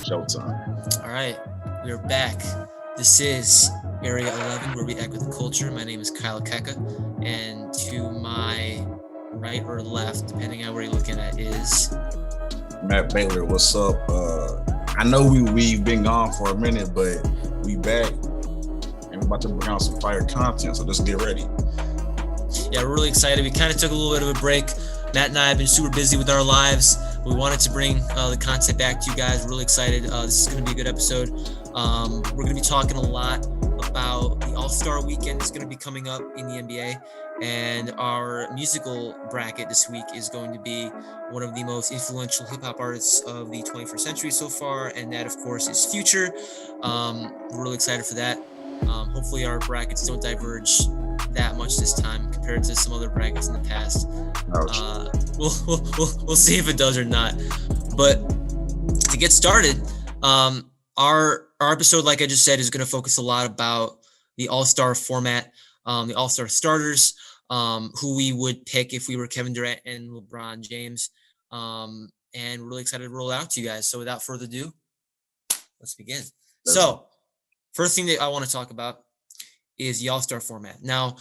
Showtime. All right, we are back. This is Area 11, where we act with the culture. My name is Kyle Keka, and to my right or left, depending on where you're looking at, is Matt Baylor, what's up? I know we've been gone for a minute, but we back and we're about to bring out some fire content. So just get ready. yeah, we're really excited. We kind of took a little bit of a break. Matt and I have been super busy with our lives. We wanted to bring the content back to you guys. We're really excited. This is going to be a good episode. We're going to be talking a lot about the All-Star Weekend that's going to be coming up in the NBA. And our musical bracket this week is going to be one of the most influential hip hop artists of the 21st century so far. And that, of course, is Future. We're really excited for that. Hopefully, our brackets don't diverge that much this time compared to some other brackets in the past. Ouch. We'll see if it does or not. But to get started, our episode, like I just said, is going to focus a lot about the All-Star format, the All-Star starters, who we would pick if we were Kevin Durant and LeBron James. And we're really excited to roll it out to you guys. So without further ado, let's begin. That's So first thing that I want to talk about is the All-Star format. Now,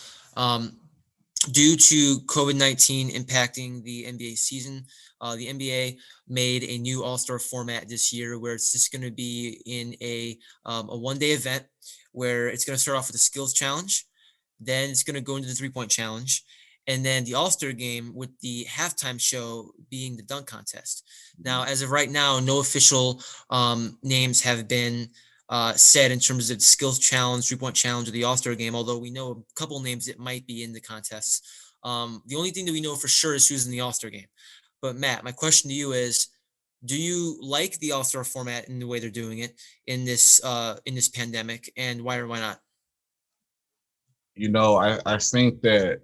due to COVID-19 impacting the NBA season, the NBA made a new All-Star format this year where it's just going to be in a one-day event where it's going to start off with a skills challenge, then it's going to go into the three-point challenge, and then the All-Star game with the halftime show being the dunk contest. Now, as of right now, no official names have been said in terms of the skills challenge, three-point challenge, or the All-Star game, although we know a couple names that might be in the contests. The only thing that we know for sure is who's in the All-Star game. But Matt, my question to you is, do you like the All-Star format and the way they're doing it in this pandemic, and why or why not? I think that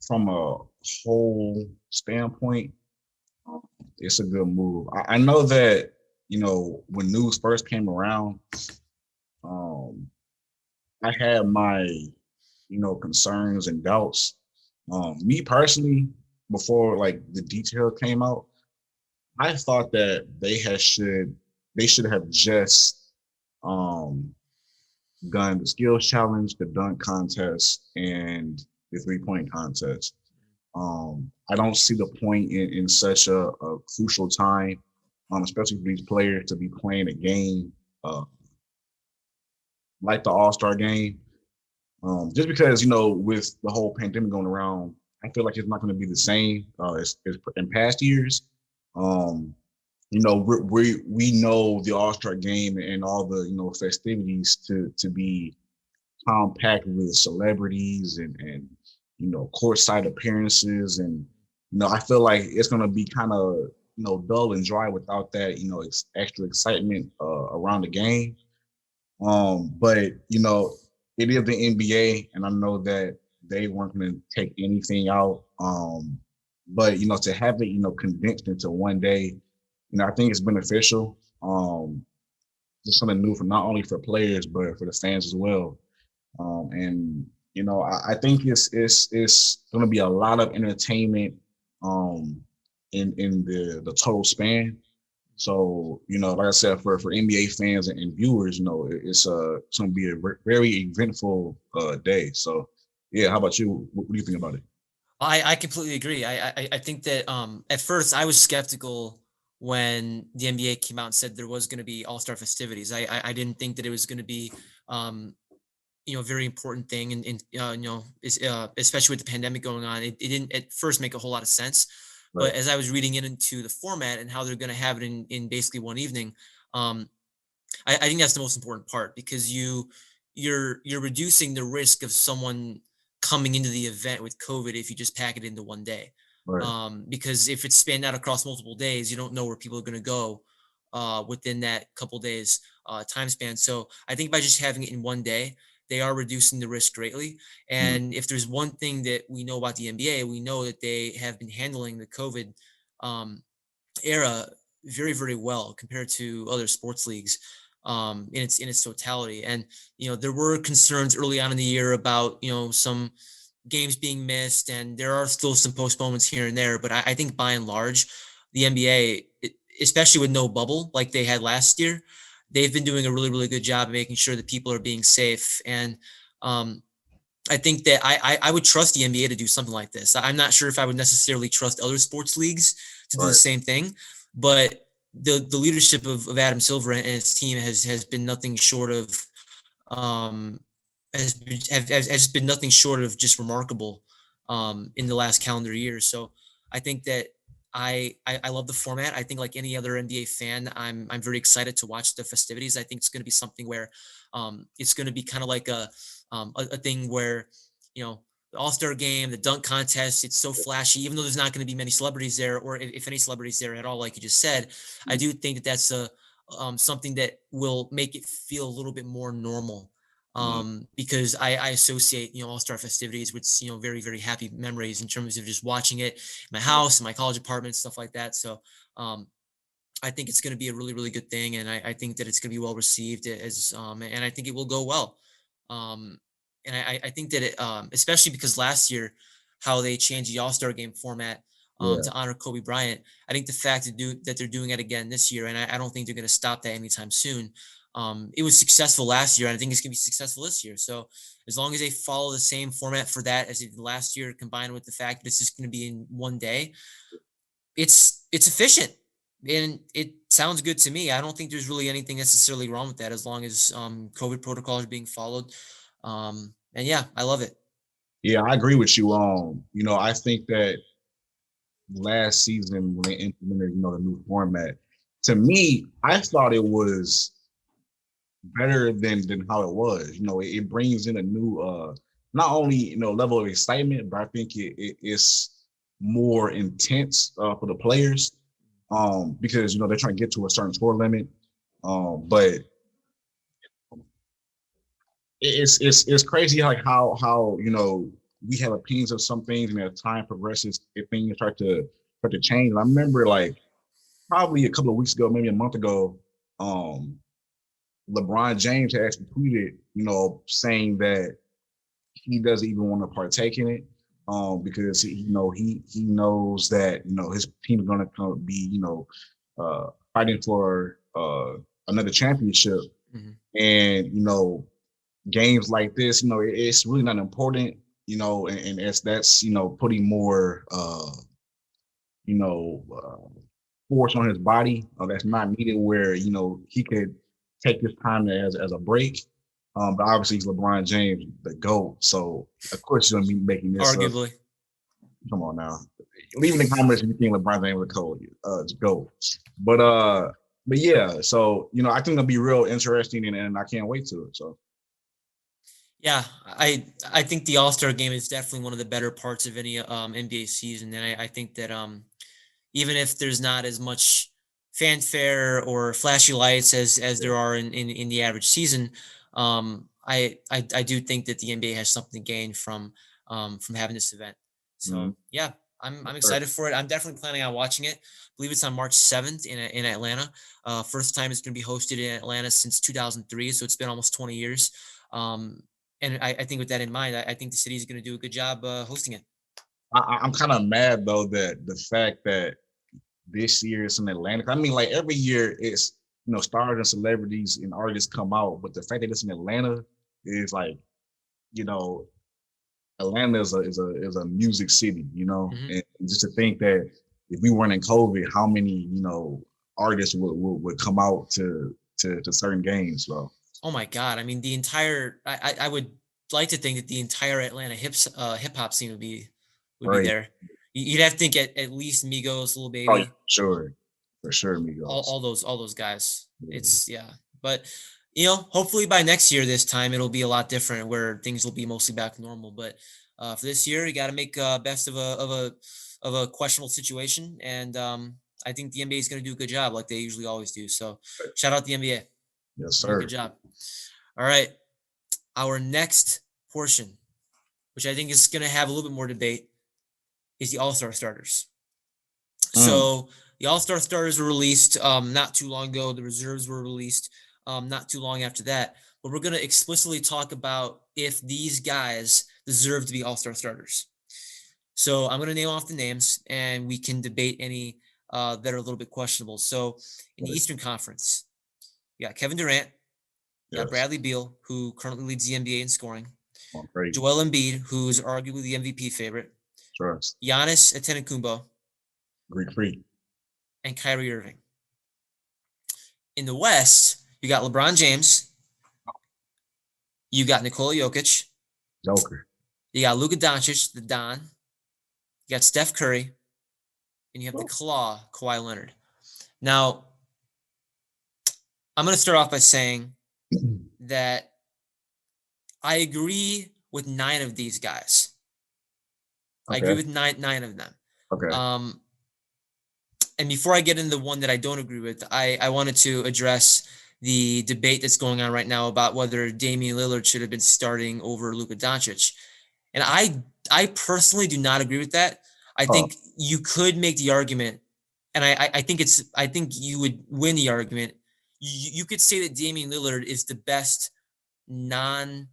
from a whole standpoint, it's a good move. I know that, when news first came around, um, I had my, concerns and doubts. Me personally, before like the detail came out, I thought that they should have just um done the skills challenge, the dunk contest, and the 3-point contest. I don't see the point in such a crucial time, especially for these players to be playing a game uh, like the All Star game. Just because with the whole pandemic going around, I feel like it's not going to be the same as in past years. Um, we know the All Star game and all the festivities to be compact with celebrities and courtside appearances, and I feel like it's going to be kind of dull and dry without that extra excitement around the game. But it is the NBA, and I know that they weren't going to take anything out. But to have it condensed into one day, I think it's beneficial. Just something new for not only for players but for the fans as well. And I think it's going to be a lot of entertainment um, in the total span. So like I said, for NBA fans and viewers, it's going to be a very eventful day. So yeah, how about you? What do you think about it? I completely agree. I think that at first I was skeptical when the NBA came out and said there was going to be All Star festivities. I didn't think that it was going to be um, a very important thing, and especially with the pandemic going on, it didn't at first make a whole lot of sense. Right. But as I was reading into the format and how they're going to have it in basically one evening, um, I think that's the most important part because you're reducing the risk of someone coming into the event with COVID if you just pack it into one day. Right. Because if it's spanned out across multiple days, you don't know where people are going to go within that couple days time span. So I think by just having it in one day, they are reducing the risk greatly. Mm. And if there's one thing that we know about the NBA, we know that they have been handling the COVID um, era very, very well compared to other sports leagues in its totality. And there were concerns early on in the year about some games being missed, and there are still some postponements here and there. But I think by and large, the NBA especially with no bubble like they had last year, they've been doing a really, really good job of making sure that people are being safe. And um, I think that I would trust the NBA to do something like this. I'm not sure if I would necessarily trust other sports leagues to do the Right. same thing, but the leadership of Adam Silver and his team has been nothing short of um, has been nothing short of just remarkable in the last calendar year. So I think that I love the format. I think like any other NBA fan, I'm very excited to watch the festivities. I think it's going to be something where it's going to be kind of like a thing where you know the All Star game, the dunk contest. It's so flashy, even though there's not going to be many celebrities there, or if any celebrities there at all, like you just said. I do think that that's a something that will make it feel a little bit more normal Yeah. because I associate All Star festivities with very very happy memories in terms of just watching it in my house, in my college apartment, stuff like that. So um, I think it's going to be a really really good thing, and I think that it's going to be well received and I think it will go well. Um, and I think that especially because last year how they changed the All Star game format. Yeah. To honor Kobe Bryant, I think the fact that they're doing it again this year, and I don't think they're going to stop that anytime soon. It was successful last year, and I think it's going to be successful this year. So as long as they follow the same format for that as they did last year, combined with the fact that it's just going to be in one day, it's efficient and it sounds good to me. I don't think there's really anything necessarily wrong with that as long as COVID protocols are being followed. And yeah, I love it. Yeah, I agree with you. I think that last season when they implemented, the new format, to me, I thought it was better than how it was. It brings in a new not only level of excitement, but I think it's more intense for the players because they're trying to get to a certain score limit. But it's crazy like how we have opinions of some things, and as time progresses, if things start to change. I remember like probably a couple of weeks ago, maybe a month ago, um, LeBron James had actually tweeted, saying that he doesn't even want to partake in it, because he knows that his team is going to be fighting for another championship, Mhm. and games like this, it's really not important, and that's putting more force on his body that's not needed, where he could take this time as a break. But obviously he's LeBron James, the GOAT, so of course he's gonna be making this up. Arguably. Come on now, leave in the comments if you think LeBron James is GOAT. But yeah, so I think it'll be real interesting, and I can't wait to it. So Yeah, I think the All Star game is definitely one of the better parts of any NBA season, and I think that even if there's not as much fanfare or flashy lights as yeah. there are in the average season, I do think that the NBA has something to gain from having this event. Mm-hmm. So yeah, I'm excited for it. I'm definitely planning on watching it. I believe it's on March 7th in Atlanta. First time it's going to be hosted in Atlanta since 2003, so it's been almost 20 years. Um, and I think with that in mind, I think the city is going to do a good job hosting it. I'm kind of mad though that the fact that this year it's in Atlanta. I mean, like every year it's stars and celebrities and artists come out, but the fact that it's in Atlanta is like you know Atlanta is a music city, Mhm. and just to think that if we weren't in COVID, how many artists would come out to certain games, bro. Oh my god! I mean, the entire I would like to think that the entire Atlanta hip hop scene would be Right? there. You'd have to think at least Migos, Lil Oh, yeah, Baby, for sure, Migos. all those guys. Yeah. It's yeah, but hopefully by next year this time it'll be a lot different where things will be mostly back to normal. But for this year, you got to make best of a questionable situation, and I think the NBA is going to do a good job like they usually always do. So shout out the NBA, Yes, doing a sir. good job. All right. Our next portion, which I think is going to have a little bit more debate, is the All Star starters. Mm, So the All Star starters were released not too long ago. The reserves were released not too long after that. But we're going to explicitly talk about if these guys deserve to be All Star starters. So I'm going to name off the names, and we can debate any that are a little bit questionable. So in the Right. Eastern Conference, you got Kevin Durant, you got Yes. Bradley Beal, who currently leads the NBA in scoring, Going crazy. Joel Embiid, who's arguably the MVP favorite, Trust. Giannis Antetokounmpo, Greek freak. and Kyrie Irving. In the West, you got LeBron James, you got Nikola Jokic, Joker. you got Luka Doncic, the Don, you got Steph Curry, and you have the Oh. Claw, Kawhi Leonard. Now, I'm going to start off by saying that I agree with 9 of these guys. I agree Okay. with nine of them. Okay. And before I get into the one that I don't agree with, I wanted to address the debate that's going on right now about whether Damian Lillard should have been starting over Luka Doncic. And I personally do not agree with that. I Oh. think you could make the argument, and I think you would win the argument. You could say that Damian Lillard is the best non-starter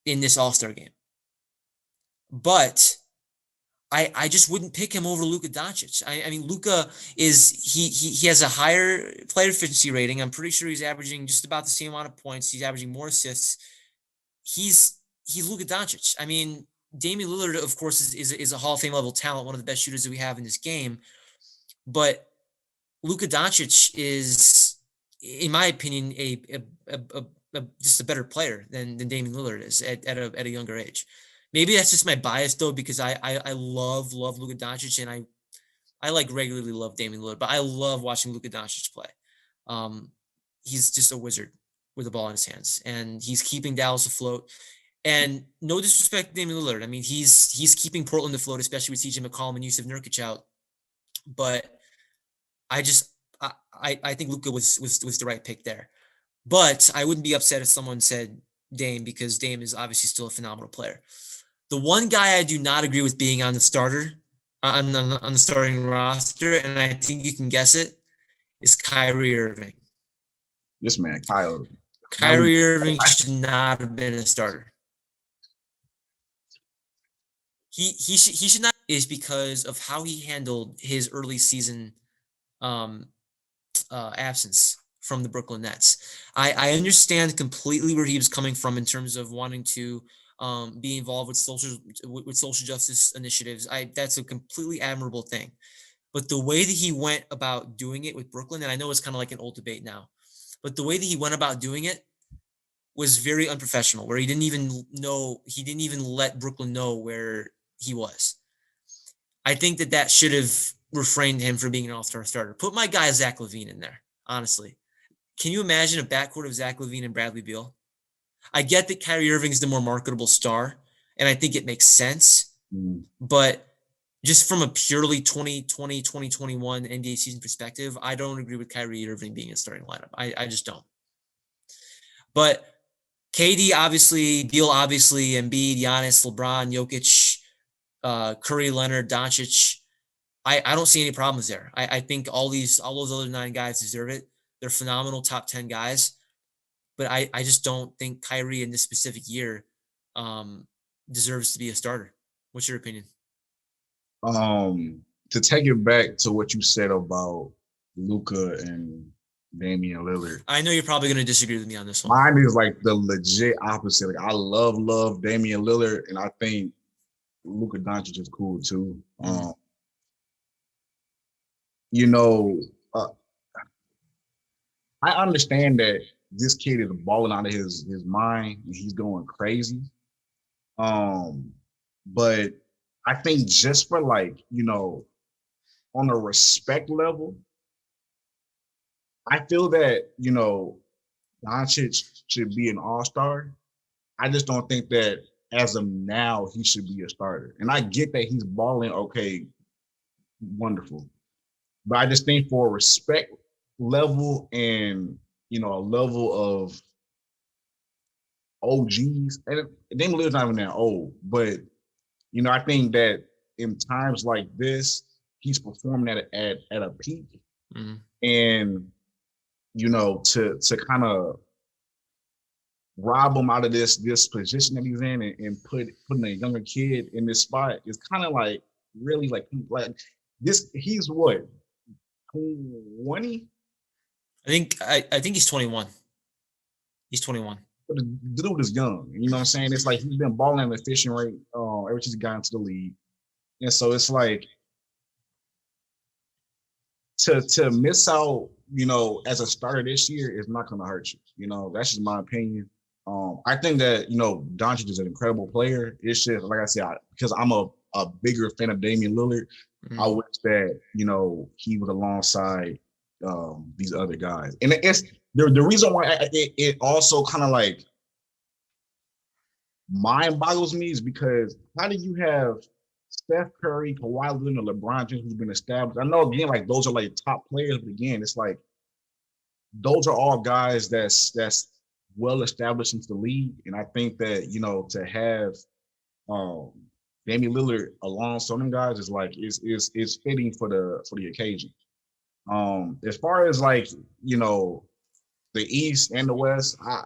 in this All-Star game. But I just wouldn't pick him over Luka Doncic. I mean, Luka he has a higher player efficiency rating. I'm pretty sure he's averaging just about the same amount of points. He's averaging more assists. He's Luka Doncic. I mean, Damian Lillard, of course, is a Hall of Fame level talent, one of the best shooters that we have in this game. But Luka Doncic is, in my opinion, just a better player than Damian Lillard is at a younger age. Maybe that's just my bias though, because I love Luka Doncic, and I like regularly love Damian Lillard, but I love watching Luka Doncic play. He's just a wizard with the ball in his hands, and he's keeping Dallas afloat. And no disrespect to Damian Lillard. I mean, he's keeping Portland afloat, especially with CJ McCollum and Yusuf Nurkic out. But I just I think Luka was the right pick there. But I wouldn't be upset if someone said Dame, because Dame is obviously still a phenomenal player. The one guy I do not agree with being on the starter on the starting roster, and I think you can guess it, is Kyrie Irving. This man, Kyle. Kyrie Irving should not have been a starter. He should not, is because of how he handled his early season absence from the Brooklyn Nets. I understand completely where he was coming from in terms of wanting to be involved with social justice initiatives. That's a completely admirable thing. But the way that he went about doing it with Brooklyn, and I know it's kind of like an old debate now, but the way that he went about doing it was very unprofessional, where he didn't even let Brooklyn know where he was. I think that should have refrained him from being an all-star starter. Put my guy Zach LaVine in there, honestly. Can you imagine a backcourt of Zach LaVine and Bradley Beal? I get that Kyrie Irving is the more marketable star, and I think it makes sense. But just from a purely 2020, 2021 NBA season perspective, I don't agree with Kyrie Irving being a starting lineup. I just don't. But KD, obviously, Beal, obviously, Embiid, Giannis, LeBron, Jokic, Curry, Leonard, Doncic, I don't see any problems there. I think all those other 9 guys deserve it. They're phenomenal top 10 guys. But I just don't think Kyrie in this specific year deserves to be a starter. What's your opinion? To take it back to what you said about Luka and Damian Lillard, I know you're probably going to disagree with me on this one. mine is like the legit opposite. Like I love Damian Lillard, and I think Luka Doncic is cool too. You know, I understand that this kid is balling out of his mind and he's going crazy. But I think just for like, on a respect level, I feel that, Doncic should be an all-star. I just don't think that as of now he should be a starter. And I get that he's balling, okay, wonderful. But I just think for a respect level and, a level of OGs, and Damian Lillard's not even that old, but I think that in times like this, he's performing at a peak, and to kind of rob him out of this position that he's in and putting a younger kid in this spot is kind of like really like this. He's what, 20? I think he's 21. He's 21. But the dude is young. You know what I'm saying? It's like he's been balling at an efficient rate ever since he got into the league, and so it's like to miss out, as a starter this year is not going to hurt you. That's just my opinion. I think that Doncic is an incredible player. It's just like I said, because I'm a bigger fan of Damian Lillard. I wish that he was alongside these other guys, and it's the reason why it also kind of like mind boggles me is because how do you have Steph Curry, Kawhi Leonard, LeBron James, who's been established? I know again, like those are like top players, but again, it's like those are all guys that's well established into the league, and I think that to have Damian Lillard alongside them guys is fitting for the occasion. As far as like the East and the West, I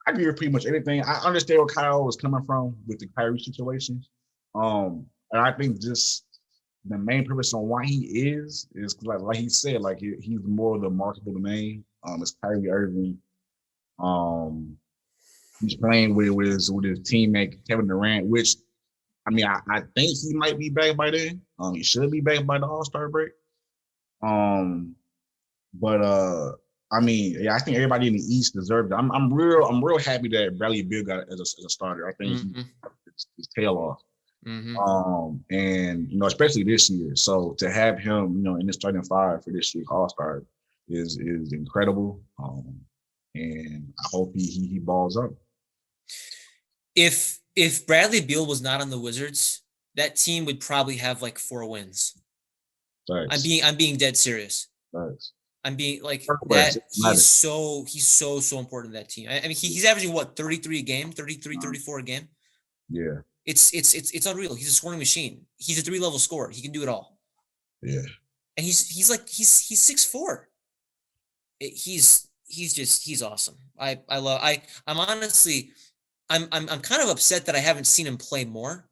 agree with pretty much anything. I understand where Kyle was coming from with the Kyrie situation. And I think just the main purpose on why he is like he said, like he's more of the marketable name. It's Kyrie Irving. He's playing with his teammate Kevin Durant, which I mean I think he might be back by then. He should be back by the All-Star break. But I mean, yeah, I think everybody in the East deserved it. I'm real happy that Bradley Beal got as a starter. I think he his tail off. And especially this year. So to have him, in the starting five for this year's All-Star is incredible. And I hope he balls up. If Bradley Beal was not on the Wizards, that team would probably have like 4 wins. Thanks. I'm being dead serious. Thanks. I'm being like that. He's so important to that team. I mean, he's averaging what, 33 a game, 33, 34 a game. Yeah. It's unreal. He's a scoring machine. He's a 3-level scorer. He can do it all. Yeah. And he's 6'4". He's awesome. I'm honestly I'm kind of upset that I haven't seen him play more,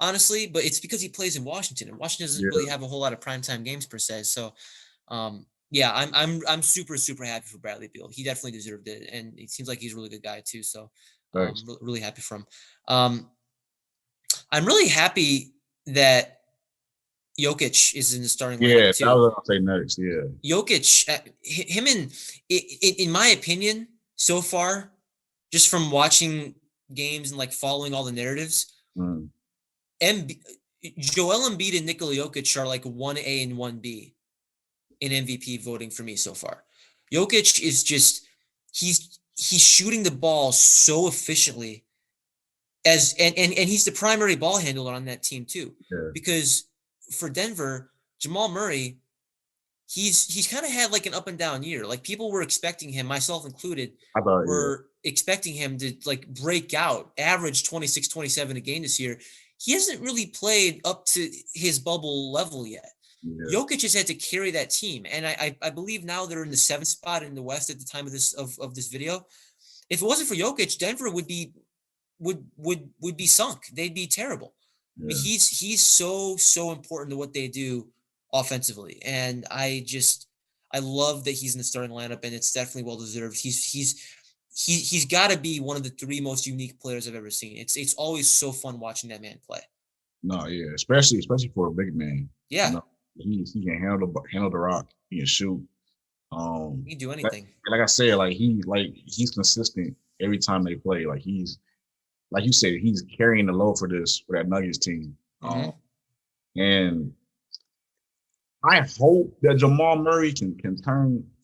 honestly, but it's because he plays in Washington, and Washington doesn't really have a whole lot of primetime games per se. So yeah, I'm super happy for Bradley Beal. He definitely deserved it, and it seems like he's a really good guy too. So really happy for him. I'm really happy that Jokic is in the starting lineup too. Yeah, I was gonna say next. Yeah, Jokic, him in my opinion, so far, just from watching games and like following all the narratives, Joel Embiid and Nikola Jokic are like 1A and 1B in MVP voting for me so far. Jokic is just he's shooting the ball so efficiently and he's the primary ball handler on that team too. Yeah. Because for Denver, Jamal Murray, he's kind of had like an up and down year. Like people were expecting him, myself included, expecting him to like break out, average 26, 27 a game this year. He hasn't really played up to his bubble level yet. Yeah. Jokic has had to carry that team, and I believe now they're in the 7th spot in the West at the time of this video. If it wasn't for Jokic, Denver would be sunk. They'd be terrible. Yeah. I mean, he's so important to what they do offensively, and I love that he's in the starting lineup, and it's definitely well deserved. He's got to be one of the 3 most unique players I've ever seen. It's always so fun watching that man play. No, yeah, especially for a big man. Yeah. He can handle the rock. He can shoot. He can do anything. Like I said, he's consistent every time they play. Like he's, like you said, he's carrying the load for that Nuggets team. And I hope that Jamal Murray can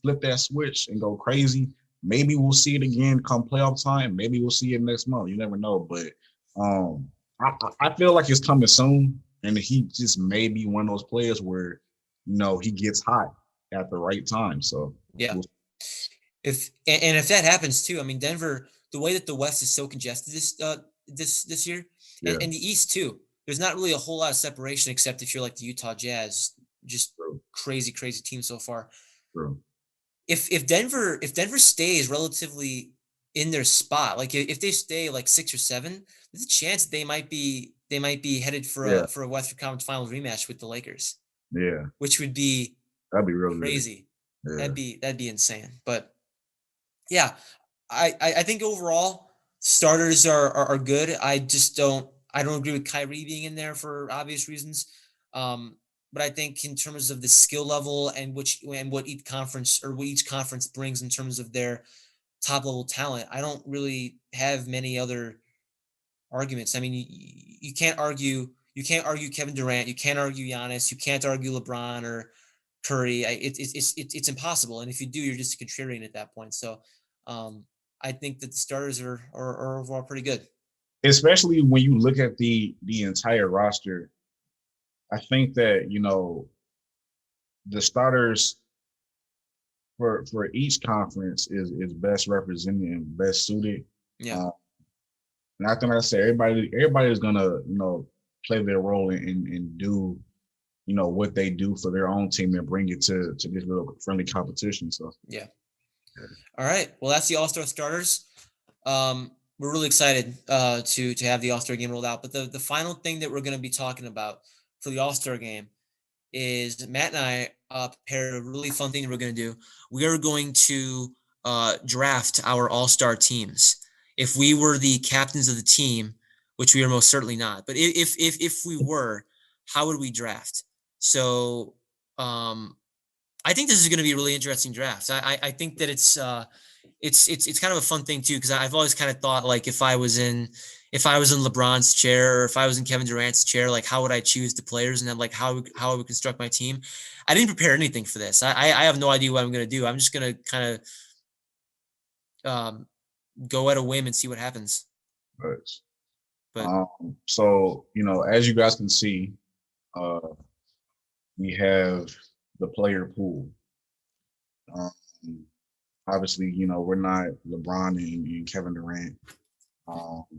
flip that switch and go crazy. Maybe we'll see it again come playoff time. Maybe we'll see it next month. You never know. But I feel like it's coming soon. And he just may be one of those players where, he gets hot at the right time. So yeah, if that happens too, I mean, Denver, the way that the West is so congested this year, and the East too, there's not really a whole lot of separation except if you're like the Utah Jazz, just crazy team so far. True. If Denver stays relatively in their spot. Like if they stay like 6 or 7, there's a chance they might be headed Yeah, for a Western Conference Finals rematch with the Lakers, yeah, which would be that'd be real good. crazy. Yeah, That'd be insane. But yeah, I think overall starters are good. I don't agree with Kyrie being in there for obvious reasons. But I think in terms of the skill level and what each conference brings in terms of their top level talent, I don't really have many other arguments. I mean, you can't argue Kevin Durant, you can't argue Giannis, you can't argue LeBron or Curry. It's impossible. And if you do, you're just a contrarian at that point. So um, I think that the starters are overall pretty good. especially when you look at the entire roster. I think that the starters for each conference is best represented and best suited. Yeah. Uh, and I think, like I said, everybody is gonna play their role and do what they do for their own team and bring it to this little friendly competition. So Yeah. All right. Well, that's the All Star starters. We're really excited to have the All Star game rolled out. But the final thing that we're going to be talking about for the All Star game is Matt and I prepared a really fun thing that we're going to do. We are going to draft our All Star teams. If we were the captains of the team, which we are most certainly not, but if we were, how would we draft? So I think this is going to be a really interesting draft. I think that it's kind of a fun thing too, because I've always kind of thought, like, if I was in LeBron's chair, or if I was in Kevin Durant's chair, like how would I choose the players, and then like how I would construct my team. I didn't prepare anything for this. I have no idea what I'm going to do. I'm just going to kind of go at a whim and see what happens. but But as you guys can see, uh, we have the player pool. Um, Obviously, we're not LeBron and Kevin Durant.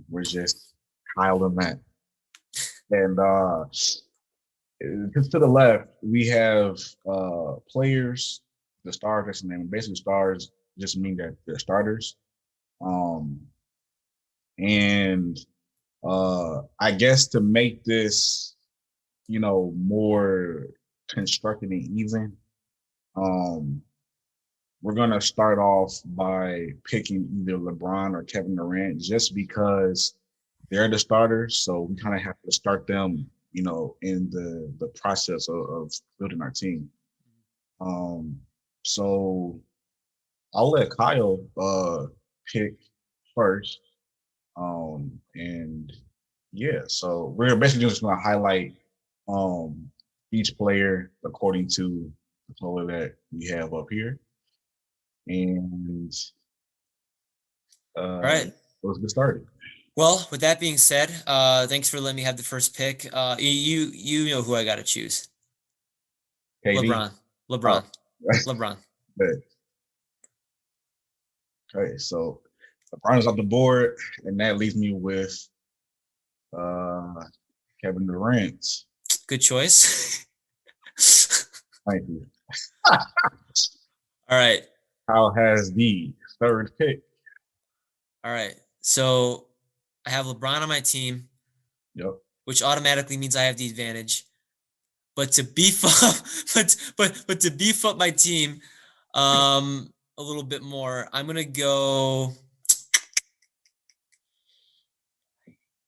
We're just Kyle and Matt. And just to the left, we have players, the stars, that's the name. Basically, stars just mean that they're starters. Um, and I guess to make this, more constructed and even, um, we're gonna start off by picking either LeBron or Kevin Durant just because they're the starters. So we kind of have to start them, in the process of building our team. Um, so I'll let Kyle pick first. And yeah, so we're basically just gonna highlight um each player according to the color that we have up here. And all right. let's get started. Well, with that being said, thanks for letting me have the first pick. You know who I got to choose. KD. LeBron. Oh, LeBron. LeBron. good. Okay, so LeBron is off the board, and that leaves me with uh Kevin Durant. Good choice. Thank you. All right. Kyle has the third pick. All right. So I have LeBron on my team, Yep. which automatically means I have the advantage. But to beef up, but to beef up my team, a little bit more, I'm gonna go.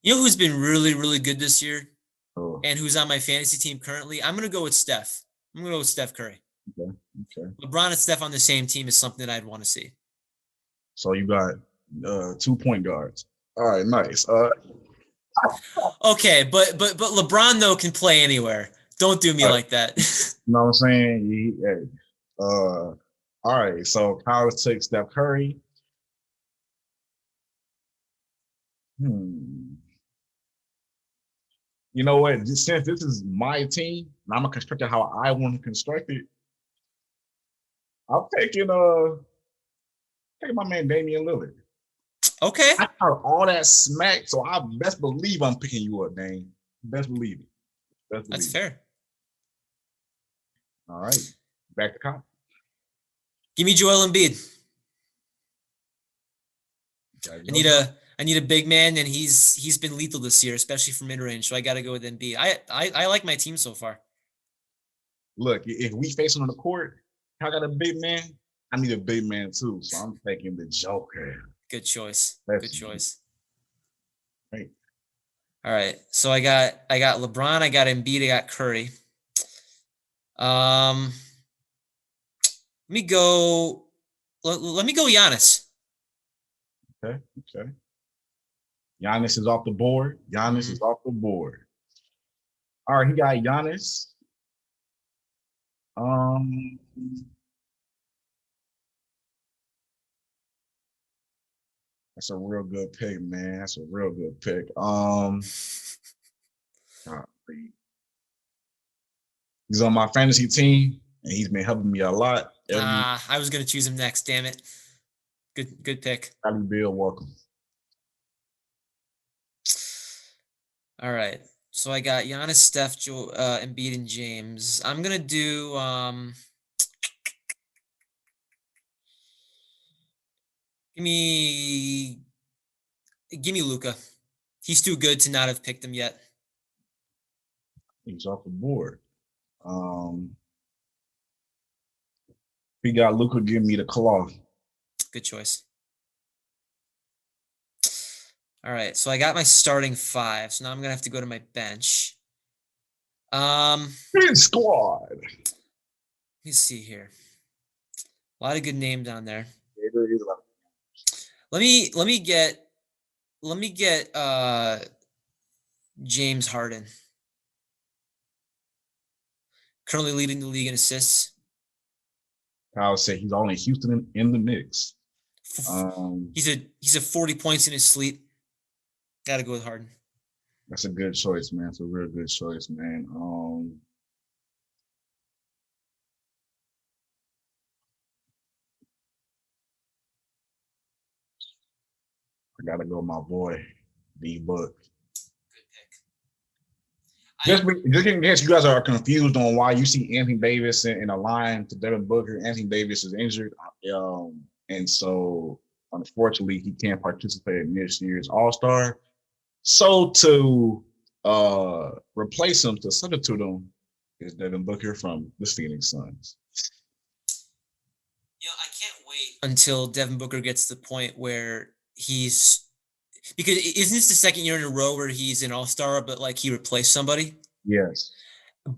You know who's been really, really good this year, Oh, and who's on my fantasy team currently? I'm gonna go with Steph. I'm gonna go with Steph Curry. okay. Okay. LeBron and Steph on the same team is something that I'd want to see. So you got 2 point guards. All right, nice. Okay, but LeBron though can play anywhere. Don't do me All right, like that. you know what I'm saying? Hey, all right, so Kyle took Steph Curry. Hmm. You know what? Since this is my team, and I'm gonna construct it how I want to construct it. I'm taking my man Damian Lillard. Okay, I heard all that smack, so I best believe I'm picking you up, Dame. Best believe it. Best that's believe it. fair. All right, back to Kyle. Give me Joel Embiid. Got I no need doubt. a big man, and he's been lethal this year, especially from mid range. So I got to go with Embiid. I like my team so far. Look, if we face him on the court, I got a big man. I need a big man too, so I'm taking the Joker. Good choice. Good That's choice. right. All right. So I got LeBron, I got Embiid, I got Curry. Let me go. Let me go Giannis. Okay, okay. Giannis is off the board. Giannis is Mhm. off the board. All right, he got Giannis. Um, that's a real good pick, man. That's a real good pick. God, he's on my fantasy team, and he's been helping me a lot. Every I was gonna choose him next. Damn it. Good pick. Bradley Bill, welcome. All right. So I got Giannis, Steph, Embiid, and James. I'm gonna do give me give me Luca. He's too good to not have picked him yet. He's off the board. Um, he got Luca giving me the claw. Good choice. All right. So I got my starting five. So now I'm gonna have to go to my bench. Um, Big squad. let me see here. A lot of good names on there. Let me let me get let me get James Harden. Currently leading the league in assists. Kyle said he's only Houston in the mix. He's a 40 points in his sleep. Gotta go with Harden. That's a good choice, man. It's a real good choice, man. I gotta go, my boy, D Book. Good pick. Just in case you guys are confused on why you see Anthony Davis in a line to Devin Booker, Anthony Davis is injured, and so unfortunately he can't participate in this year's All Star. So to replace him, to substitute him, is Devin Booker from the Phoenix Suns. I can't wait until Devin Booker gets to the point where he's because isn't this the second year in a row where he's an all-star, but like he replaced somebody? Yes,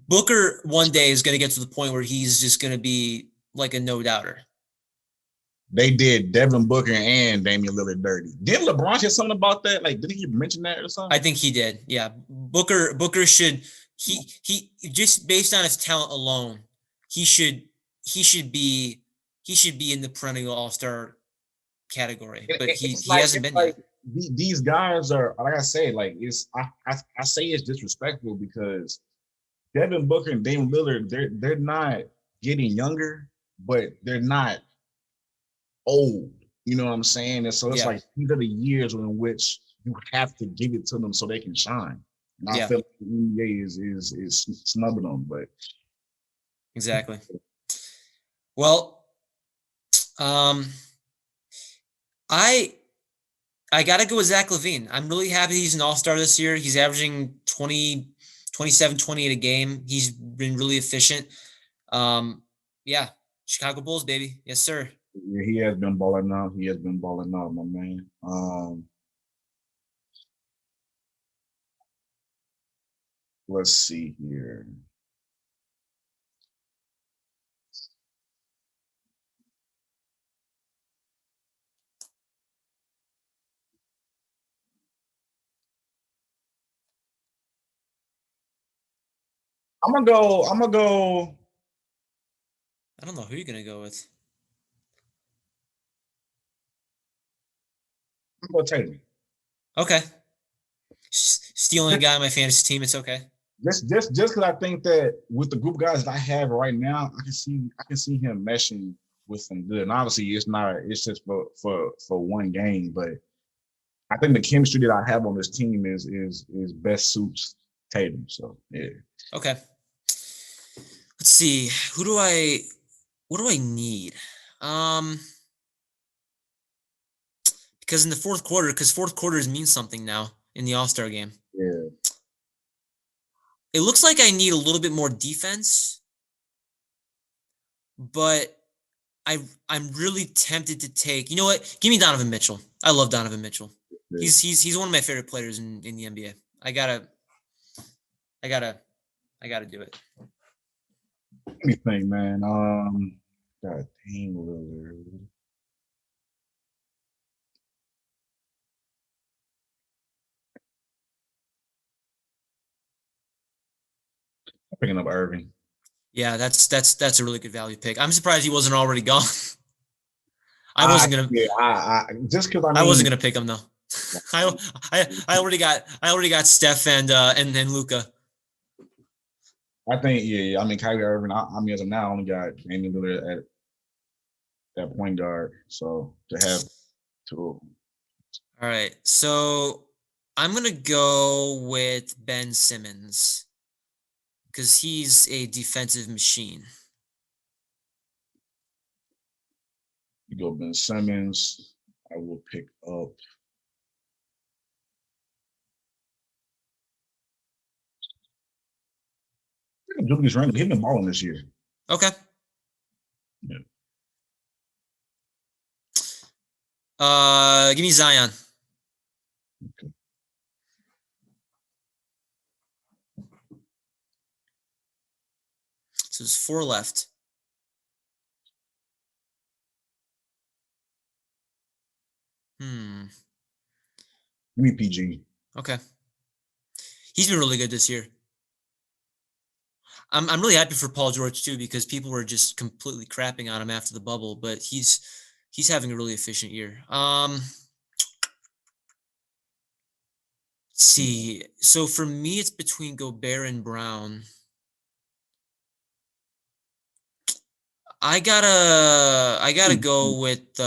Booker one day is going to get to the point where he's just going to be like a no-doubter. they did Devin Booker and Damian Lillard dirty. Did LeBron say something about that? Like, did he mention that or something? I think he did. Yeah, Booker should he just based on his talent alone, he should he should be he should be in the perennial all-star category, but he hasn't It's been like yet. these guys are like I say, like I say it's disrespectful because Devin Booker and Damian Lillard, they're not getting younger, but they're not old. You know what I'm saying? And so it's Yeah, like these are the years in which you have to give it to them so they can shine. And I yeah, feel like the NBA is snubbing them, but exactly. Well, um, I I gotta go with Zach LaVine. I'm really happy he's an all-star this year. He's averaging 20, 27, 28 a game. He's been really efficient. Yeah, Chicago Bulls, baby. Yes, sir. yeah, he has been balling out. He has been balling out, my man. Let's see here. I'm gonna go. I'm gonna go. I don't know who you're gonna go with. I'm gonna go Tatum. Okay. Stealing a guy on my fantasy team, it's okay. Just because I think that with the group of guys that I have right now, I can see him meshing with some good. And obviously, it's not. It's just for one game, but I think the chemistry that I have on this team is best suits Tatum. So yeah, Okay. Let's see. What do I need? Um because in the fourth quarter, because fourth quarters mean something now in the All-Star game. Yeah. It looks like I need a little bit more defense, but I'm really tempted to take. You know what? Give me Donovan Mitchell. I love Donovan Mitchell. Yeah. He's one of my favorite players in the NBA. I gotta do it. Let me think, man. Got Dame Lillard. I'm picking up Irving. Yeah, that's a really good value pick. I'm surprised he wasn't already gone. I wasn't gonna Just because I wasn't gonna pick him though. I already got Steph and Luca. I think yeah. I mean, Kyrie Irving. I mean, as of now, I only got Damian Lillard at that point guard. So to have two. All right, so I'm gonna go with Ben Simmons because he's a defensive machine. You go Ben Simmons. I will pick up. Julius Randle. He's been balling this year. Okay. Yeah. Give me Zion. Okay. So there's 4 left. Give me PG. Okay. He's been really good this year. I'm really happy for Paul George too because people were just completely crapping on him after the bubble, but he's having a really efficient year. Let's see. So for me, it's between Gobert and Brown. I gotta go with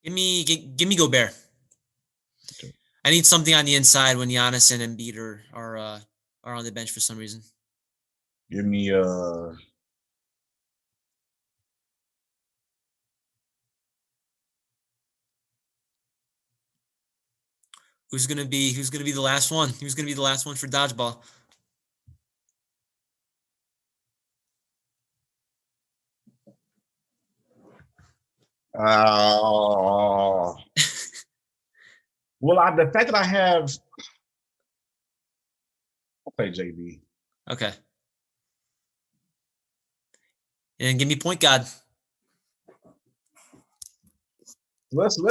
give me Gobert. Okay. I need something on the inside when Giannis and Embiid are on the bench for some reason. Give me Who's gonna be the last one? Who's gonna be the last one for dodgeball? well, the fact that I have, I'll play JB. Okay. And give me point guard. Let's take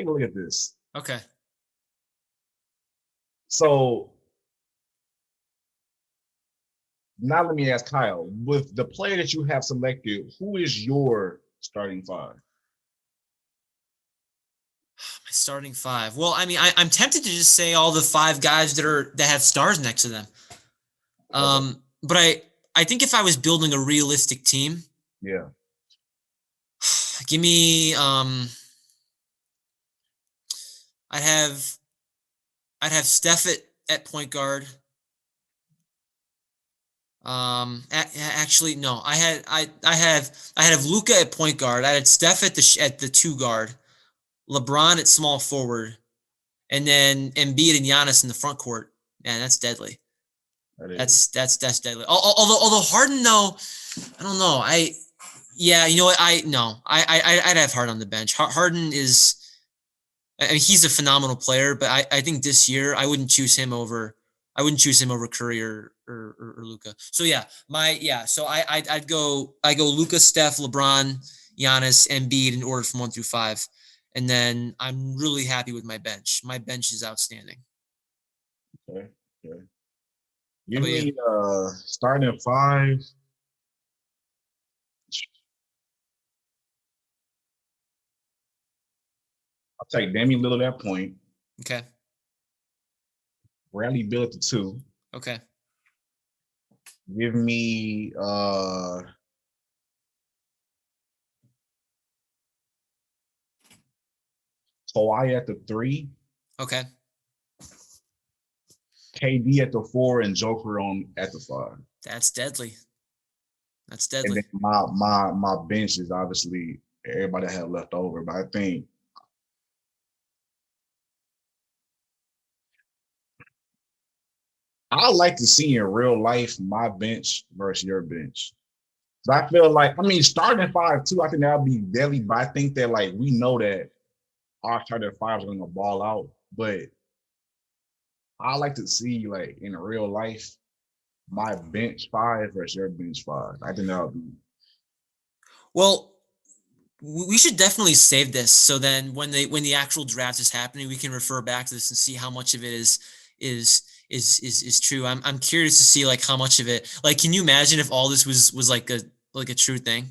a look at this. Okay. So now let me ask Kyle, with the player that you have selected, who is your starting 5? My starting 5. Well, I mean, I'm tempted to just say all the 5 guys that have stars next to them. But I think if I was building a realistic team, Yeah. give me I'd have Steph at point guard. Actually, no. I have Luca at point guard. I had Steph at the 2 guard, LeBron at small forward, and then Embiid and Giannis in the front court. Man, that's deadly. That's deadly. Although Harden though, I don't know. You know what? I'd have Harden on the bench. Harden is. I mean, he's a phenomenal player, but I think this year I wouldn't choose him over Curry or Luca. So yeah, So I'd go Luca, Steph, LeBron, Giannis, Embiid in order from 1 through 5, and then I'm really happy with my bench. My bench is outstanding. Okay. How Give about you? me starting at 5. I'll take Damian Lillard at point. Okay. Bradley Beal at the 2. Okay. Give me Kawhi at the 3. Okay. KD at the 4 and Joker at the 5. That's deadly. That's And deadly. then my bench is obviously everybody I have left over. But I think I like to see in real life my bench versus your bench. So I feel like, I mean, starting five too, I think that'll be deadly. But I think that like we know that our starting five is gonna ball out. But I like to see like in real life my bench five versus your bench five. I think that'll be Well, we should definitely save this so then when the actual draft is happening, we can refer back to this and see how much of it is is true. I'm curious to see like how much of it, like, can you imagine if all this was like a true thing?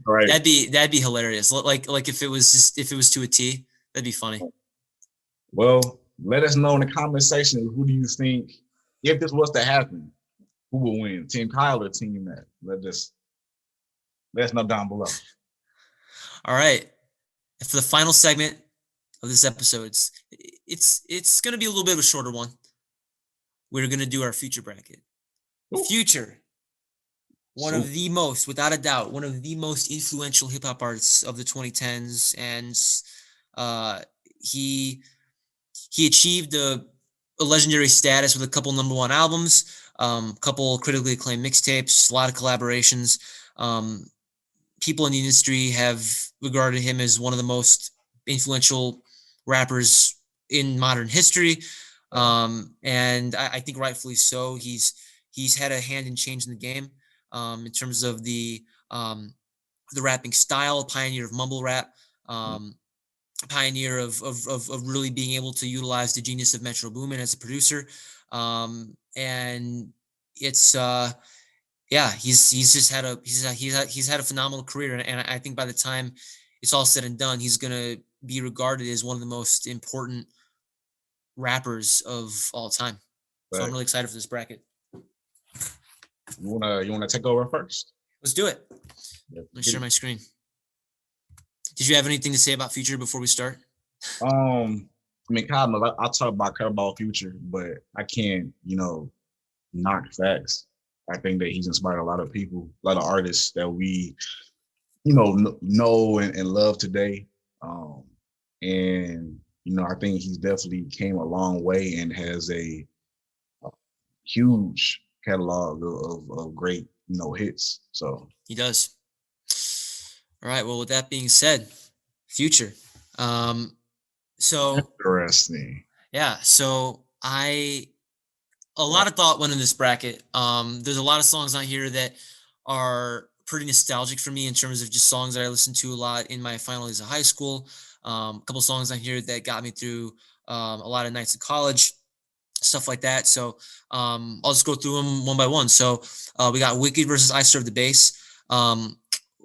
right. That'd be hilarious. Like if it was just, if it was to a T, that'd be funny. Well, let us know in the comment section who do you think, if this was to happen, who will win? Team Kyle or Team Matt? Let us know down below. All right. For the final segment of this episode, it's gonna be a little bit of a shorter one. We're gonna do our future bracket. Ooh, Future, one so of the most, without a doubt, one of the most influential hip hop artists of the 2010s, and uh, he he achieved a legendary status with a couple number one albums, couple critically acclaimed mixtapes, a lot of collaborations. Um, People in the industry have regarded him as one of the most influential rappers in modern history, and I think rightfully so. He's had a hand in changing the game, in terms of the rapping style, pioneer of mumble rap, um, pioneer of really being able to utilize the genius of Metro Boomin as a producer, and it's yeah, he's just had a he's had a phenomenal career, and I think by the time it's all said and done, he's gonna be regarded as one of the most important rappers of all time. So I'm but really excited for this bracket. you wanna take over first? Let's do it. Yeah, Let me get share it. my screen. Did you have anything to say about Future before we start? I mean, Kyle, I'll talk about Curveball Future, but I can't, knock facts. I think that he's inspired a lot of people, a lot of artists that we, know and love today. And I think he's definitely came a long way and has a huge catalog of great, hits. So He does. All right. Well, with that being said, Future. Um, so interesting. yeah, so I a lot of thought went in this bracket. There's a lot of songs on here that are pretty nostalgic for me in terms of just songs that I listened to a lot in my final years of high school. A couple songs on here that got me through a lot of nights of college, stuff like that. So I'll just go through them one by one. So we got Wicked versus I Serve the Bass.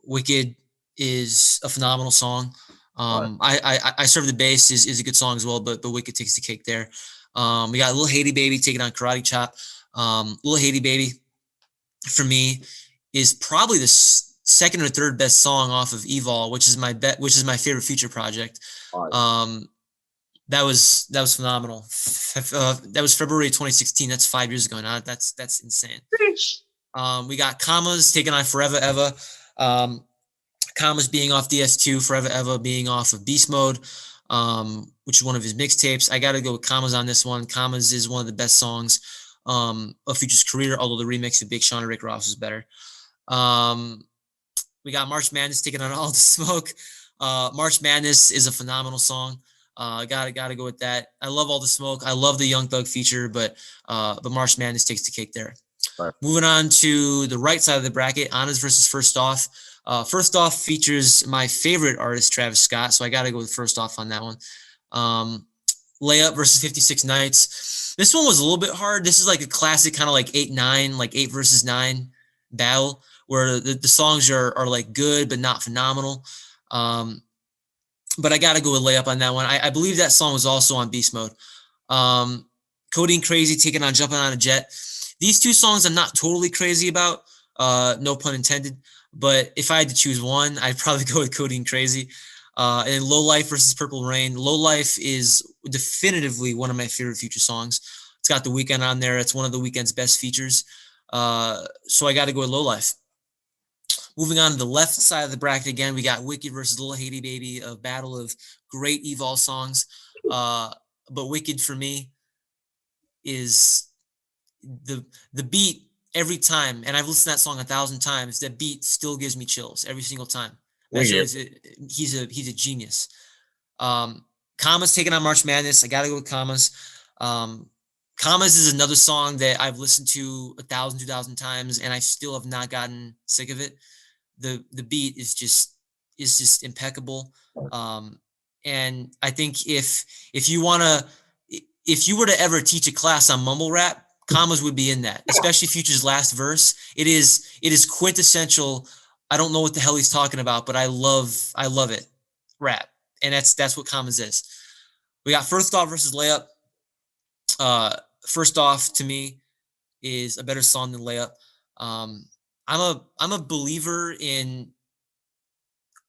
Wicked is a phenomenal song. All right. I Serve the Bass is a good song as well, but Wicked takes the cake there. We got Lil Haiti Baby taking on Karate Chop. Lil Haiti Baby, for me, is probably the second or third best song off of Evol, which is which is my favorite Future project. All right. That was phenomenal. That was February 2016. That's 5 years ago now. That's insane. We got Commas taking on Forever Eva. Commas being off DS2, Forever Eva being off of Beast Mode, which is one of his mixtapes. I got to go with Commas on this one. Commas is one of the best songs of Future's career, although the remix of Big Sean and Rick Ross is better. We got March Madness taking on All the Smoke. March Madness is a phenomenal song. Gotta go with that. I love All the Smoke. I love the Young Thug feature, but March Madness takes the cake there. Right. Moving on to the right side of the bracket, Honors versus First Off. First Off features my favorite artist, Travis Scott, so I got to go with First Off on that one. Layup versus 56 Nights. This one was a little bit hard. This is like a classic kind of like 8-9, like 8 versus 9 battle, where the songs are like good but not phenomenal. But I got to go with Layup on that one. I believe that song was also on Beast Mode. Codeine Crazy taking on Jumping on a Jet. These two songs I'm not totally crazy about, no pun intended. But if I had to choose one, I'd probably go with Codeine Crazy. And Low Life versus Purple Rain. Low Life is definitively one of my favorite Future songs. It's got The Weeknd on there. It's one of The Weeknd's best features. So I got to go with Low Life. Moving on to the left side of the bracket again, we got Wicked versus Lil Haiti Baby, a battle of great Evol songs. But Wicked for me is the beat every time, and I've listened to that song 1,000 times. That beat still gives me chills every single time. That shows he's a genius. Commas taking on March Madness. I gotta go with Commas. Commas is another song that I've listened to 1,000, 2,000 times, and I still have not gotten sick of it. The beat is just impeccable. And I think if you were to ever teach a class on mumble rap, Commas would be in that, especially Future's last verse. It is quintessential. I don't know what the hell he's talking about, but I love it. Rap. And that's what Commas is. We got First Off versus Layup. First Off to me is a better song than Layup. I'm a believer in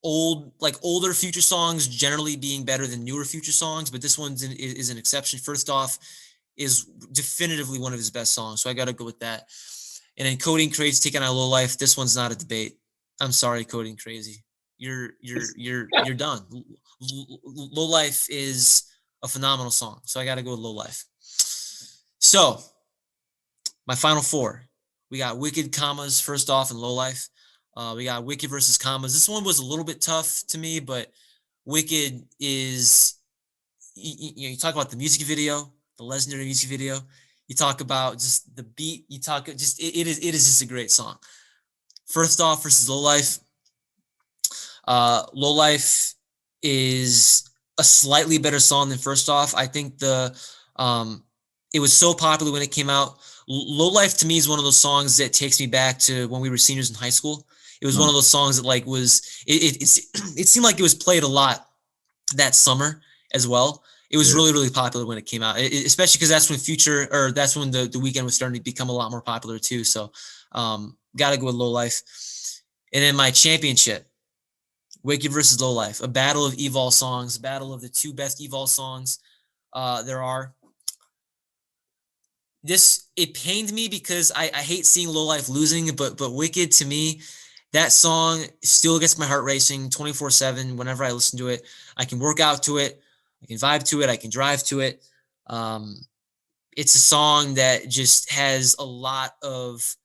older Future songs generally being better than newer Future songs, but this one is an exception. First Off is definitively one of his best songs, so I got to go with that. And then Coding Crazy taking on Low Life. This one's not a debate. I'm sorry, Coding Crazy. You're done. Low Life is a phenomenal song, so I got to go with Low Life. So my final four: we got Wicked, Commas, First Off, and Low Life. We got Wicked versus Commas. This one was a little bit tough to me, but Wicked is, you talk about the music video, the legendary music video. You talk about just the beat. You talk just it is just a great song. First Off versus Low Life. Low Life is a slightly better song than First Off. I think it was so popular when it came out. Low Life to me is one of those songs that takes me back to when we were seniors in high school. It was one of those songs that like it seemed like it was played a lot that summer as well. It was really, really popular when it came out, especially because that's when that's when the Weeknd was starting to become a lot more popular too. So got to go with Low Life. And then my championship, Wicked versus Low Life, a battle of Evol songs, battle of the two best Evol songs there are. It pained me because I hate seeing Low Life losing, but Wicked to me, that song still gets my heart racing 24/7 whenever I listen to it. I can work out to it, I can vibe to it, I can drive to it. It's a song that just has a lot of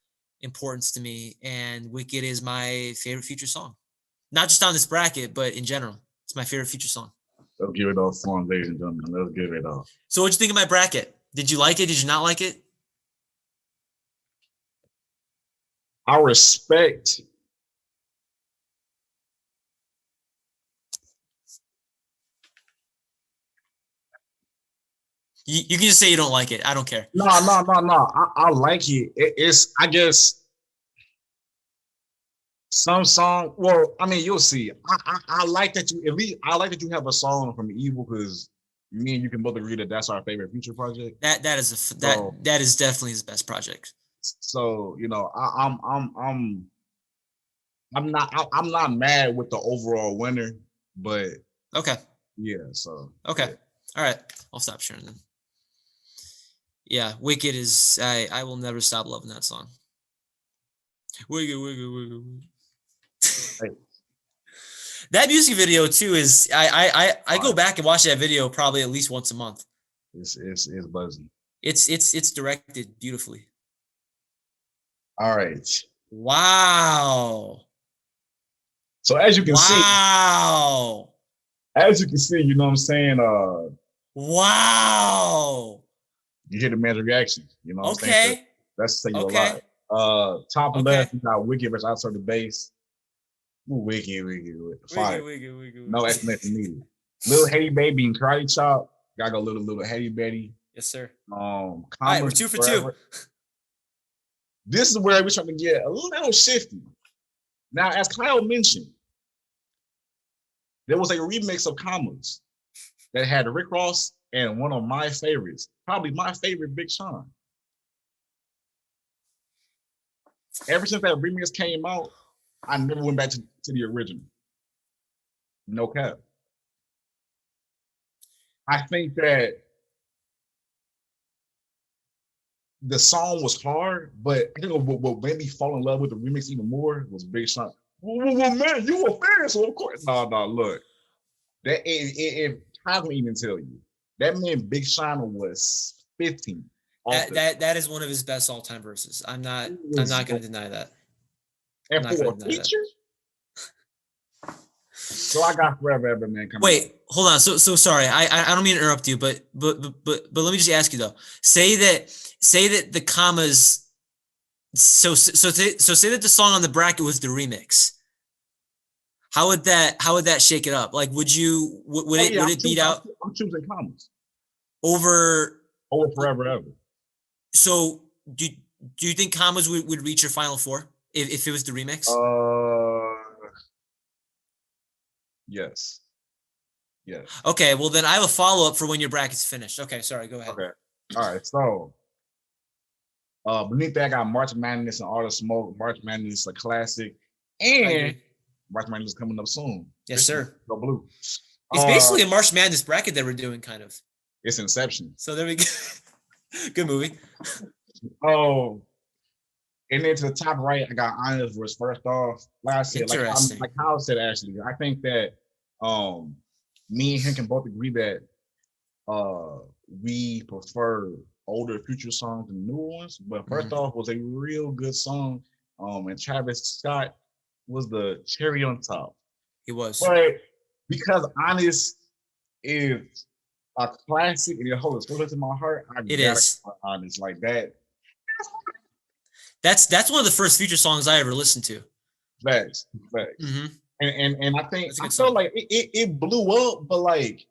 importance to me, and Wicked is my favorite Future song. Not just on this bracket, but in general. It's my favorite Future song. Let's give it off for him, ladies and gentlemen. Let's give it off. So what'd you think of my bracket? Did you like it? Did you not like it? I respect You can just say you don't like it. I don't care. No. I like it. It's, I guess, some song. Well, I mean, you'll see. I like that you, at least, I like that you have a song from Evil, because me and you can both agree that that's our favorite Future project. That is definitely his best project. So I'm not mad with the overall winner, but okay. Yeah. So okay. Yeah. All right. I'll stop sharing then. Yeah, Wicked is I will never stop loving that song. Wicked. Hey. That music video too is I go back and watch that video probably at least once a month. It's buzzing. It's directed beautifully. All right. Wow. So as you can see, you know what I'm saying? Wow. You hear the man's reaction, you know what I'm saying? So that's saying a lot. Top left, you got Wicked versus Outside the Base. Wicked. Fire. Wicked. No explanation needed. Little Haiti Baby and Karate Chop. Gotta go little Haiti Baby. Yes, sir. All right, we're 2 for 2. This is where we're trying to get a little shifty. Now, as Kyle mentioned, there was a remix of Commas that had Rick Ross and one of my favorites, probably my favorite, Big Sean. Ever since that remix came out, I never went back to the original. No cap. I think that the song was hard, but I think what made me fall in love with the remix even more was Big Sean. well, man, you a fan, so of course. No, look. That if I can even tell you, that man Big Sean was 15. That is one of his best all time verses. I'm not going to deny that. I'm And not for going a to deny that. feature, so I got Forever Ever Man coming. Wait, hold on. So sorry. I don't mean to interrupt you, but let me just ask you though. Say that the commas. So say that the song on the bracket was the remix. How would that shake it up? Like, would it beat out? I'm choosing commas over Forever Ever. So do you think commas would reach your final four if it was the remix? Yes. Okay, well then I have a follow up for when your bracket's finished. Okay, sorry, go ahead. Okay. All right. So beneath that, I got March Madness and All the Smoke. March Madness, a classic, and March Madness is coming up soon. Yes, sir. Go blue. It's basically a March Madness bracket that we're doing, kind of. It's Inception. So there we go. Good movie. Oh, and then to the top right, I got Honest versus First Off. Like I said, like Kyle said, actually, I think that me and him can both agree that we prefer older Future songs than newer ones. But First Off was a real good song. And Travis Scott was the cherry on top. He was. But because Honest is a classic and it holds close to my heart, it is Honest like that. That's one of the first Future songs I ever listened to. Facts. Mm-hmm. And I think I felt like it blew up, but like,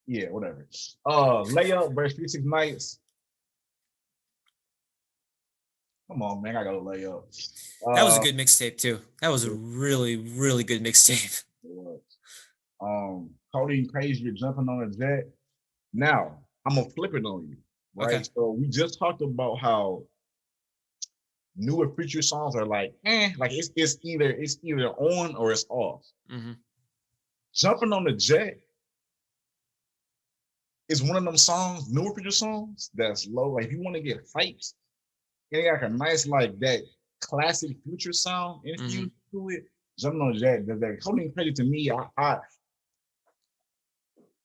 yeah, whatever. Layup versus 36 Nights. Come on, man, I gotta lay up. That was a good mixtape too. That was a really, really good mixtape. It was. Cody Crazy, you're jumping on a jet. Now I'm gonna flip it on you, right? Okay. So we just talked about how newer Future songs are like it's either on or it's off. Mm-hmm. Jumping on the jet is one of them songs, newer Future songs that's low. Like if you want to get fights, it got a nice like that classic Future sound infused to it. Jumping on the jet, that Cody Crazy to me,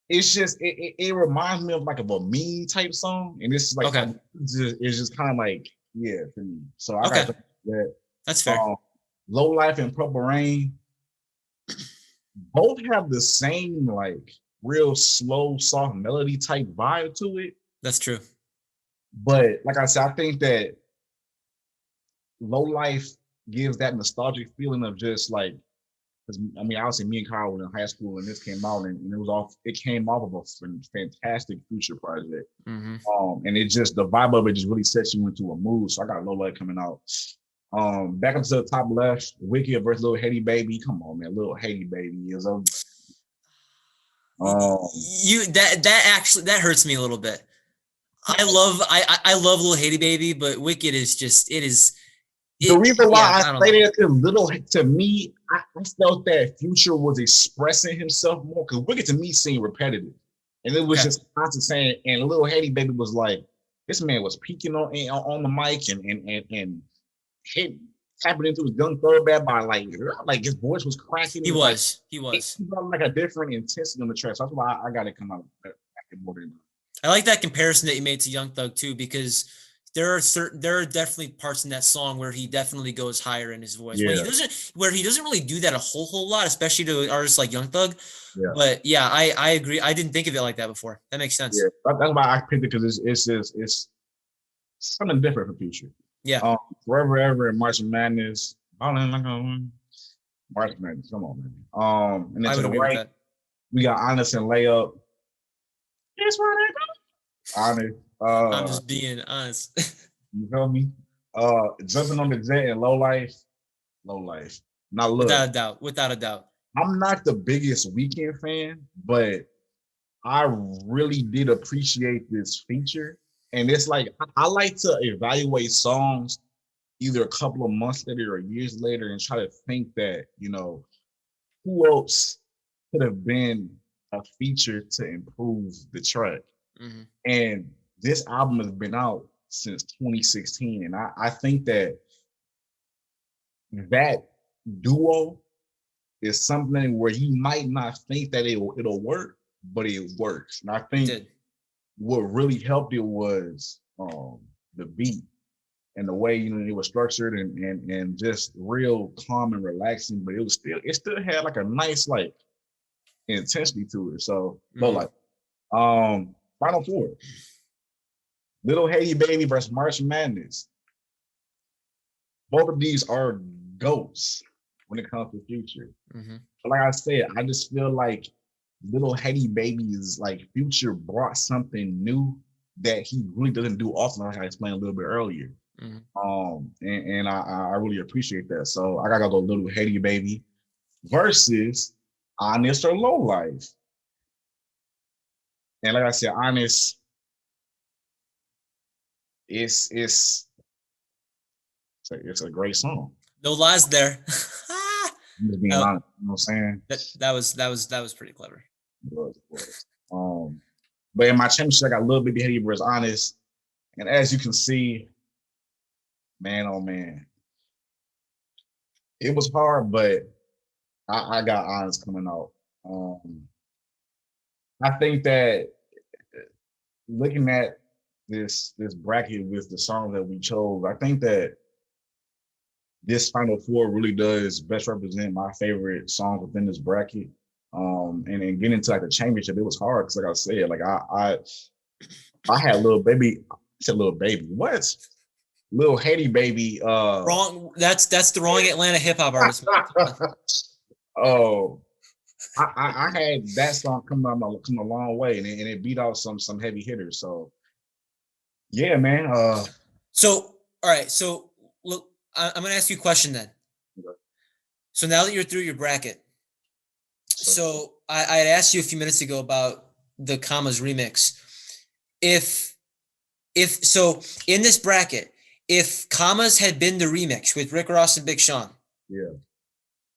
it's just it reminds me of like a meme type song, and it's like it's just kind of like for me. So I got that. That's fair. Low Life and Purple Rain both have the same like real slow, soft melody type vibe to it. That's true. But like I said, I think that Low Life gives that nostalgic feeling of just like. I mean, obviously, me and Kyle were in high school, and this came out, and it came off of a fantastic Future project. Mm-hmm. And it just the vibe of it just really sets you into a mood. So I got Low Light coming out. Back up to the top left, Wicked versus Lil Haiti Baby. Come on, man, Lil Haiti Baby is a. That hurts me a little bit. I love Lil Haiti Baby, but Wicked is just the reason why I say that is little to me, I felt that Future was expressing himself more because Wicked to me seemed repetitive, and it was just constant saying. And Lil Haiti Baby was like, this man was peeking on the mic and tapping into his gun third by like his voice was cracking. He was like a different intensity on the track. So that's why I got to come out more than. I like that comparison that you made to Young Thug too, because there are definitely parts in that song where he definitely goes higher in his voice. Yeah. Where he doesn't really do that a whole lot, especially to artists like Young Thug. Yeah. But yeah, I agree. I didn't think of it like that before. That makes sense. Yeah, that's why I picked it, because it's something different for Future. Yeah. Forever Ever and March Madness. March Madness, come on, man. And then to the right, we got Honest and Layup. Here's where they go. Honest. I'm just being honest. You feel me? Jumping on the jet and Low Life. Now look, without a doubt. I'm not the biggest Weeknd fan, but I really did appreciate this feature. And it's like I like to evaluate songs either a couple of months later or years later and try to think that, who else could have been a feature to improve the track. Mm-hmm. And this album has been out since 2016. And I think that duo is something where you might not think that it'll work, but it works. And I It think did. what really helped it was the beat and the way it was structured and just real calm and relaxing, but it still had like a nice like intensity to it. So but like Final Four, Little Haiti Baby versus March Madness. Both of these are goats when it comes to Future. But like I said, I just feel like Little Haiti Baby is like Future brought something new that he really doesn't do often, like I explained a little bit earlier. And I really appreciate that. So I gotta go Little Haiti Baby versus Honest or Low Life. And like I said, Honest, it's a great song. No lies there. I'm just being honest, you know what I'm saying? That was pretty clever. It was. But in my championship, I got Little Baby Haiti versus Honest. And as you can see, man, oh man, it was hard, but I got Honest coming out. I think that looking at this bracket with the song that we chose, I think that this Final Four really does best represent my favorite songs within this bracket. And getting into like the championship, it was hard because, like I said, like I had Little Baby. I said Little Baby. What? Little Haiti Baby. Wrong. That's the wrong Atlanta hip hop artist. Oh, I had that song come a long way, and it beat out some heavy hitters. So yeah, man. So all right. So look, I'm gonna ask you a question then. Okay. So now that you're through your bracket, so I had asked you a few minutes ago about the Commas remix. If so, in this bracket, if Commas had been the remix with Rick Ross and Big Sean, yeah,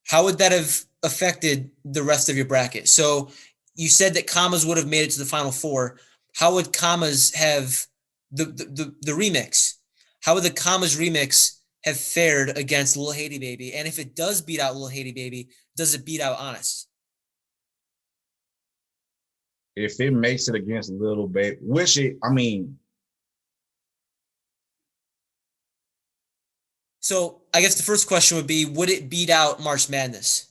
how would that have affected the rest of your bracket? So you said that Commas would have made it to the Final Four. How would Commas have the remix? How would the Commas remix have fared against Lil Haiti Baby? And if it does beat out Lil Haiti Baby, does it beat out Honest? if it makes it against Little Baby, which I mean. So I guess the first question would be, would it beat out March Madness?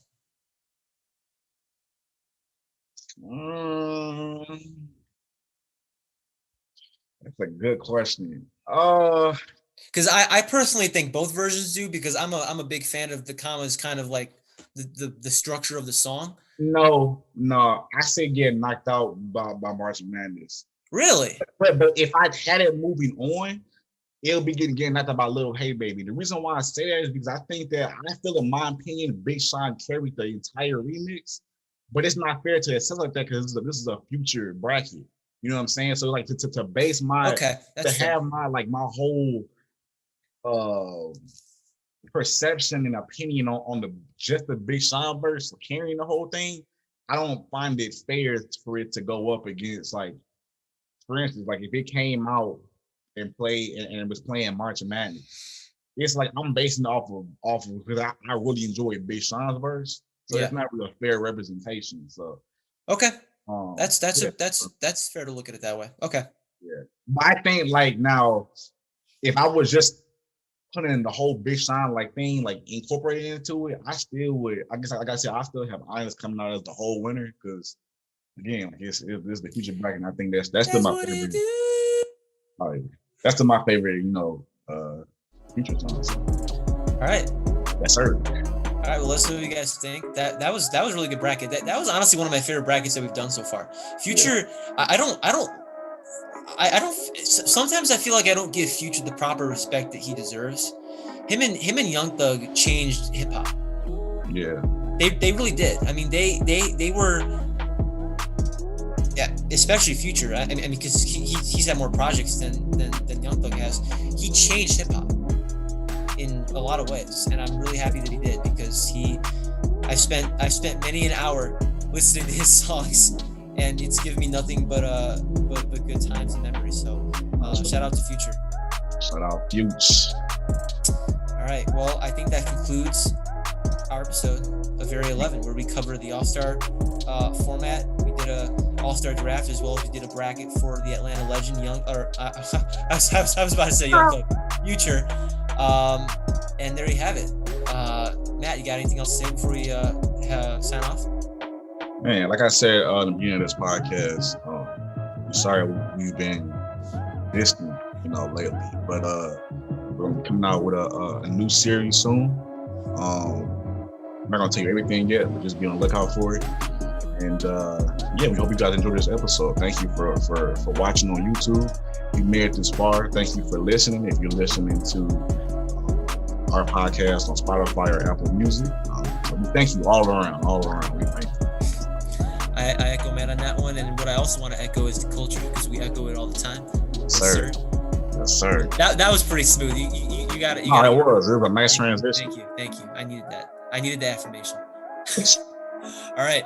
That's a good question. Because I personally think both versions do, because I'm a big fan of the Commas, kind of like the structure of the song. No, I say get knocked out by March Madness. Really? But if I had it moving on, it'll be getting knocked out by Little Hey Baby. The reason why I say that is because I feel, in my opinion, Big Sean carried the entire remix, but it's not fair to assess like that because this is a Future bracket. You know what I'm saying? So like to base my have my whole perception and opinion on just the Big Sean verse carrying the whole thing, I don't find it fair for it to go up against, like, for instance, like if it came out and played and it was playing March Madness, it's like I'm basing it off of because I really enjoyed Big Sean's verse, so it's not really a fair representation. So okay, that's fair to look at it that way. Okay, yeah, but I think like now, if I was just putting in the whole Big Sean like thing, like incorporating into it, I still would. I guess like I said, I still have Honest coming out as the whole winner because again, like it's the Future bracket. And I think that's still my favorite. That's still my favorite, Future songs. All right. Yes, sir. All right, well, let's see what you guys think. That was a really good bracket. That was honestly one of my favorite brackets that we've done so far. Future, yeah. I don't. Sometimes I feel like I don't give Future the proper respect that he deserves. Him and Young Thug changed hip hop. Yeah. They really did. I mean, they were. Yeah, especially Future. I mean, because he's had more projects than Young Thug has. He changed hip hop in a lot of ways, and I'm really happy that he did, because I've spent many an hour listening to his songs, and it's given me nothing but good times and memories. So shout out to Future. Shout out Future. All right, well, I think that concludes episode of Area 11, where we cover the All-Star format. We did a All-Star draft, as well as we did a bracket for the Atlanta Legend I was about to say Young Future. And there you have it. Matt, you got anything else to say before we sign off? Man, like I said in the beginning of this podcast, I'm sorry we've been distant, lately, but we're gonna be coming out with a new series soon. I'm not gonna tell you everything yet, but just be on the lookout for it. And yeah, we hope you guys enjoyed this episode. Thank you for watching on YouTube. If you made it this far, thank you for listening. If you're listening to our podcast on Spotify or Apple Music, so we thank you all around. We thank you. I echo Matt on that one, and what I also want to echo is the culture, because we echo it all the time. Yes, sir. Yes, sir. That was pretty smooth. You got it. It was a nice transition. Thank you. I needed that. I needed the affirmation. All right.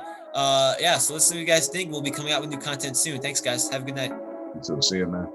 So let's see what you guys think. We'll be coming out with new content soon. Thanks, guys. Have a good night. You too. See you, man.